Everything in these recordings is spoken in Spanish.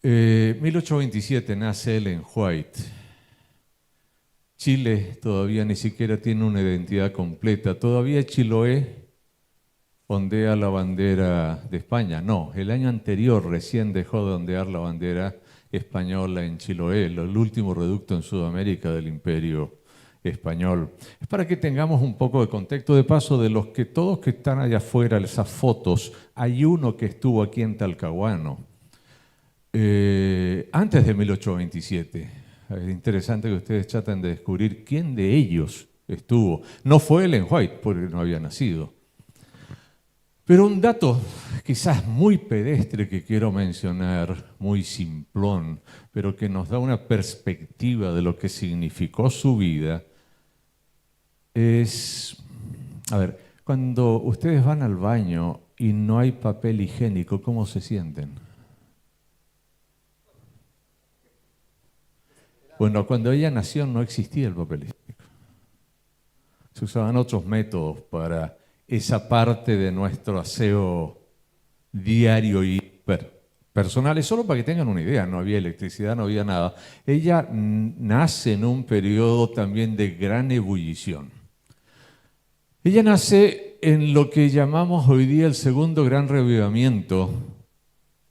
1827 nace Ellen White. Chile todavía ni siquiera tiene una identidad completa. Todavía Chiloé ondea la bandera de España. No, el año anterior recién dejó de ondear la bandera española en Chiloé, el último reducto en Sudamérica del Imperio Español. Es para que tengamos un poco de contexto. De paso, de los que todos que están allá afuera, esas fotos, hay uno que estuvo aquí en Talcahuano antes de 1827. Es interesante que ustedes traten de descubrir quién de ellos estuvo. No fue Ellen White, porque no había nacido. Pero un dato quizás muy pedestre que quiero mencionar, muy simplón, pero que nos da una perspectiva de lo que significó su vida, es, cuando ustedes van al baño y no hay papel higiénico, ¿cómo se sienten? Bueno, cuando ella nació no existía el papel higiénico. Se usaban otros métodos para esa parte de nuestro aseo diario y personal. Es solo para que tengan una idea, no había electricidad, no había nada. Ella nace en un periodo también de gran ebullición. Ella nace en lo que llamamos hoy día el segundo gran reavivamiento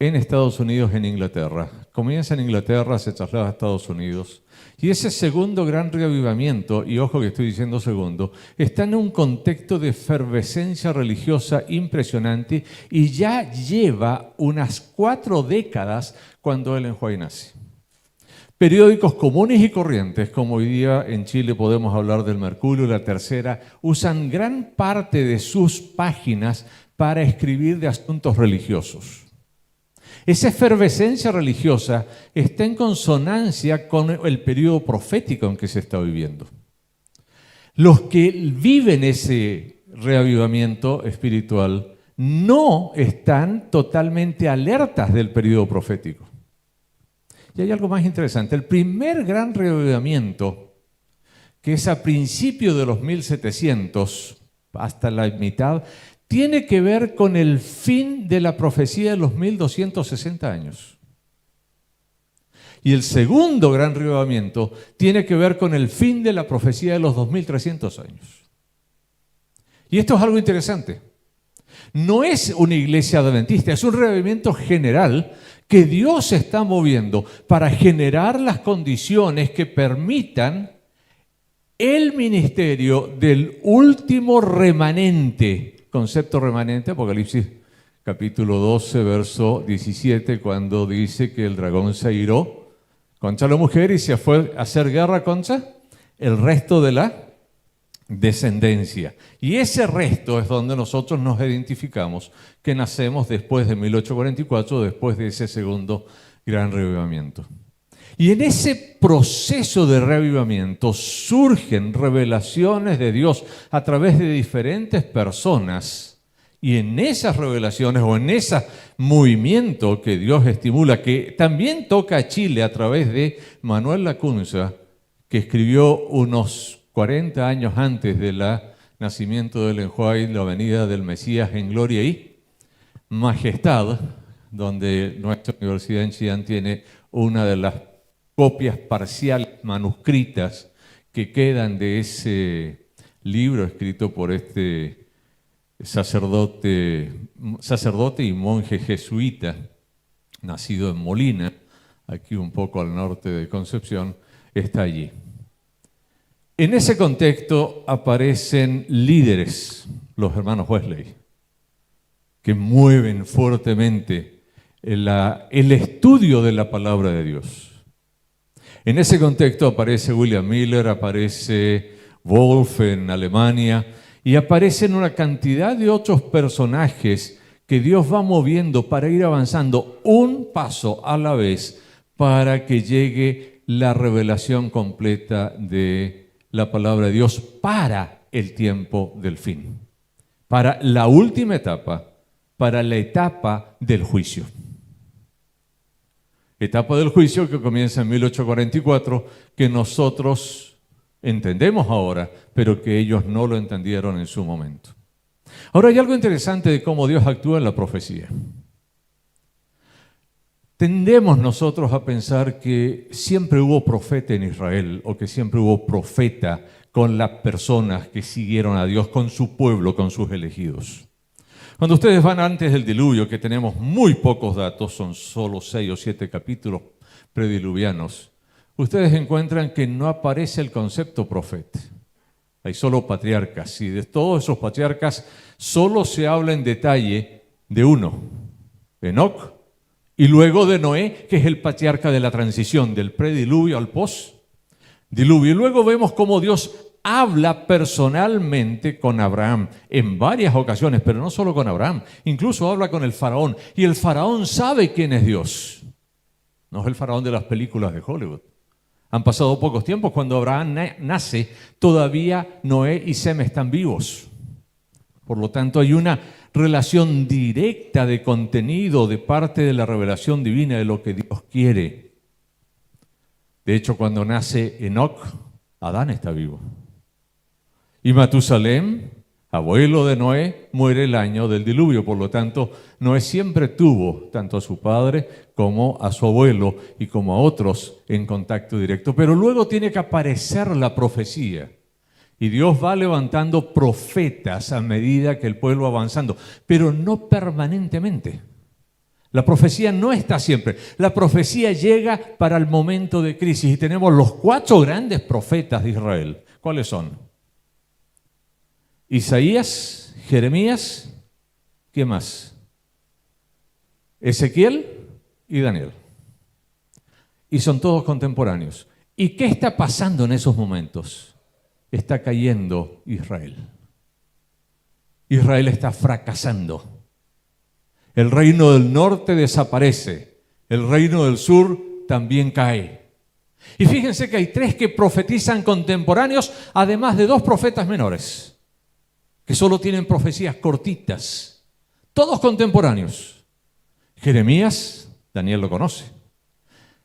en Estados Unidos, en Inglaterra. Comienza en Inglaterra, se traslada a Estados Unidos. Y ese segundo gran reavivamiento, y ojo que estoy diciendo segundo, está en un contexto de efervescencia religiosa impresionante y ya lleva unas 4 décadas cuando Ellen White nace. Periódicos comunes y corrientes, como hoy día en Chile podemos hablar del Mercurio, La Tercera, usan gran parte de sus páginas para escribir de asuntos religiosos. Esa efervescencia religiosa está en consonancia con el periodo profético en que se está viviendo. Los que viven ese reavivamiento espiritual no están totalmente alertas del periodo profético. Y hay algo más interesante. El primer gran reavivamiento, que es a principios de los 1700, hasta la mitad, tiene que ver con el fin de la profecía de los 1260 años. Y el segundo gran reavivamiento tiene que ver con el fin de la profecía de los 2300 años. Y esto es algo interesante. No es una iglesia adventista, es un reavivamiento general que Dios está moviendo para generar las condiciones que permitan el ministerio del último remanente. Concepto remanente, Apocalipsis capítulo 12, verso 17, cuando dice que el dragón se airó contra la mujer y se fue a hacer guerra contra el resto de la descendencia. Y ese resto es donde nosotros nos identificamos, que nacemos después de 1844, después de ese segundo gran reavivamiento. Y en ese proceso de reavivamiento surgen revelaciones de Dios a través de diferentes personas. Y en esas revelaciones o en ese movimiento que Dios estimula, que también toca a Chile a través de Manuel Lacunza, que escribió unos 40 años antes del nacimiento de Ellen White, La venida del Mesías en gloria y majestad, donde nuestra universidad en Chillán tiene una de las copias parciales manuscritas que quedan de ese libro escrito por este sacerdote y monje jesuita, nacido en Molina, aquí un poco al norte de Concepción, está allí. En ese contexto aparecen líderes, los hermanos Wesley, que mueven fuertemente el estudio de la palabra de Dios. En ese contexto aparece William Miller, aparece Wolf en Alemania y aparecen una cantidad de otros personajes que Dios va moviendo para ir avanzando un paso a la vez para que llegue la revelación completa de la palabra de Dios para el tiempo del fin, para la última etapa, para la etapa del juicio. Etapa del juicio que comienza en 1844, que nosotros entendemos ahora, pero que ellos no lo entendieron en su momento. Ahora hay algo interesante de cómo Dios actúa en la profecía. Tendemos nosotros a pensar que siempre hubo profeta en Israel o que siempre hubo profeta con las personas que siguieron a Dios, con su pueblo, con sus elegidos. Cuando ustedes van antes del diluvio, que tenemos muy pocos datos, son solo 6 o 7 capítulos prediluvianos, ustedes encuentran que no aparece el concepto profeta. Hay solo patriarcas y de todos esos patriarcas solo se habla en detalle de uno, Enoc, y luego de Noé, que es el patriarca de la transición del prediluvio al postdiluvio. Y luego vemos cómo Dios habla personalmente con Abraham en varias ocasiones, pero no solo con Abraham, incluso habla con el faraón. Y el faraón sabe quién es Dios. No es el faraón de las películas de Hollywood. Han pasado pocos tiempos, cuando Abraham nace, todavía Noé y Sem están vivos. Por lo tanto, hay una relación directa de contenido de parte de la revelación divina de lo que Dios quiere. De hecho, cuando nace Enoc, Adán está vivo. Y Matusalem, abuelo de Noé, muere el año del diluvio. Por lo tanto, Noé siempre tuvo tanto a su padre como a su abuelo y como a otros en contacto directo. Pero luego tiene que aparecer la profecía. Y Dios va levantando profetas a medida que el pueblo va avanzando, pero no permanentemente. La profecía no está siempre. La profecía llega para el momento de crisis. Y tenemos los 4 grandes profetas de Israel. ¿Cuáles son? Isaías, Jeremías, ¿qué más? Ezequiel y Daniel. Y son todos contemporáneos. ¿Y qué está pasando en esos momentos? Está cayendo Israel. Israel está fracasando. El reino del norte desaparece. El reino del sur también cae. Y fíjense que hay 3 que profetizan contemporáneos, además de 2 profetas menores, que solo tienen profecías cortitas. Todos contemporáneos. Jeremías, Daniel lo conoce.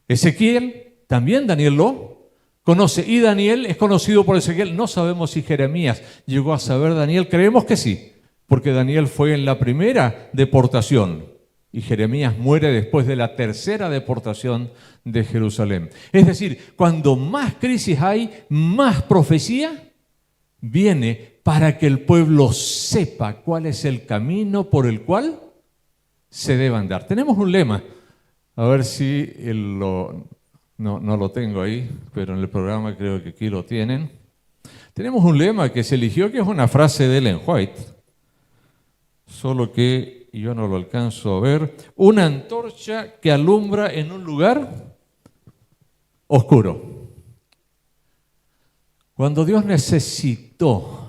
Ezequiel, también Daniel lo conoce, y Daniel es conocido por Ezequiel. No sabemos si Jeremías llegó a saber Daniel, creemos que sí, porque Daniel fue en la primera deportación y Jeremías muere después de la tercera deportación de Jerusalén. Es decir, cuando más crisis hay, más profecía viene para que el pueblo sepa cuál es el camino por el cual se debe andar. Tenemos un lema, a ver si no lo tengo ahí, pero en el programa creo que aquí lo tienen. Tenemos un lema que se eligió, que es una frase de Ellen White, solo que yo no lo alcanzo a ver. Una antorcha que alumbra en un lugar oscuro. Cuando Dios necesitó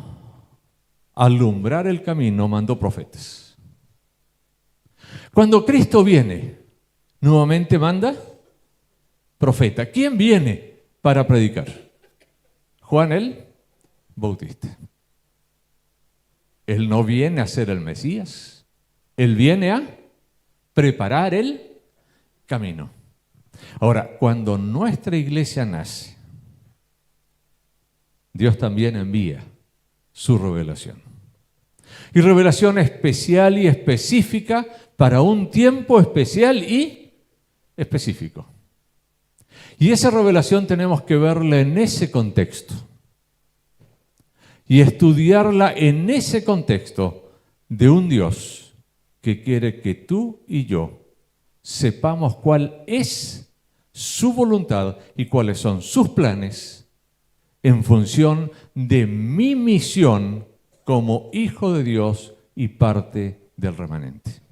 alumbrar el camino, mandó profetas. Cuando Cristo viene, nuevamente manda profeta. ¿Quién viene para predicar? Juan el Bautista. Él no viene a ser el Mesías. Él viene a preparar el camino. Ahora, cuando nuestra iglesia nace, Dios también envía su revelación. Y revelación especial y específica para un tiempo especial y específico. Y esa revelación tenemos que verla en ese contexto y estudiarla en ese contexto de un Dios que quiere que tú y yo sepamos cuál es su voluntad y cuáles son sus planes en función de mi misión como hijo de Dios y parte del remanente.